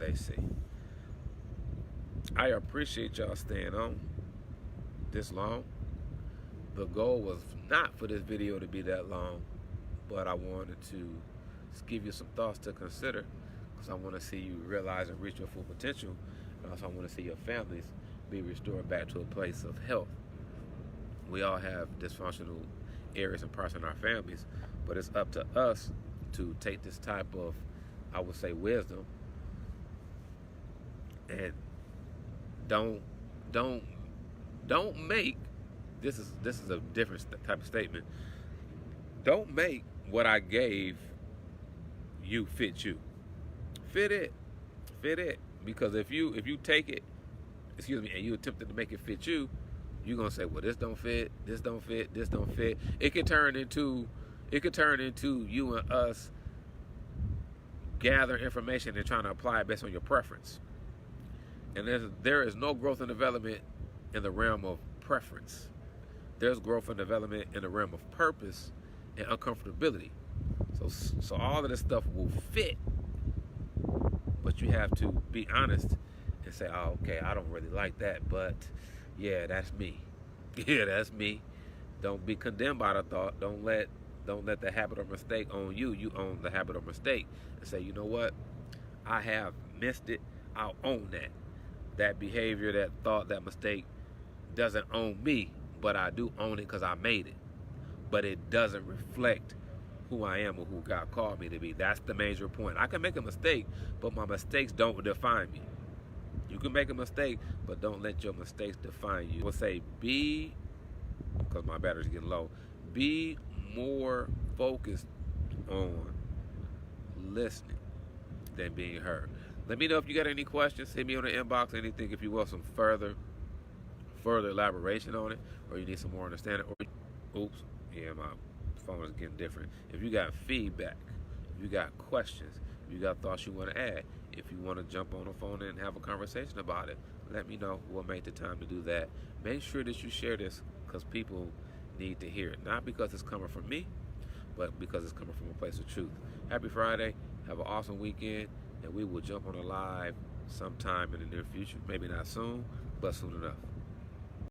they see. I appreciate y'all staying on this long. The goal was not for this video to be that long, but I wanted to just give you some thoughts to consider, because I want to see you realize and reach your full potential, and also I want to see your families be restored back to a place of health. We all have dysfunctional areas and parts in our families, but it's up to us to take this type of, I would say, wisdom, and don't make, this is a different type of statement. Don't make what I gave you fit you. Fit it. Because if you take it, and you attempted to make it fit you, you're gonna say, well, this don't fit. It could turn into you and us gather information and trying to apply it based on your preference. And there is no growth and development in the realm of preference. There's growth and development in the realm of purpose and uncomfortability. So all of this stuff will fit, but you have to be honest and say, oh, okay, I don't really like that, but yeah, that's me. Yeah, that's me. Don't be condemned by the thought. Don't let the habit or mistake own you. You own the habit or mistake. And say, you know what? I have missed it. I'll own that. That behavior, that thought, that mistake doesn't own me, but I do own it because I made it. But it doesn't reflect who I am or who God called me to be. That's the major point. I can make a mistake, but my mistakes don't define me. You can make a mistake, but don't let your mistakes define you. I would say because my battery's getting low, be more focused on listening than being heard. Let me know if you got any questions. Hit me on the inbox, anything, if you want some further elaboration on it, or you need some more understanding. Or, my phone is getting different. If you got feedback, if you got questions, if you got thoughts you want to add, if you want to jump on the phone and have a conversation about it, let me know. We'll make the time to do that. Make sure that you share this, because people need to hear it. Not because it's coming from me, but because it's coming from a place of truth. Happy Friday. Have an awesome weekend. And we will jump on a live sometime in the near future. Maybe not soon, but soon enough.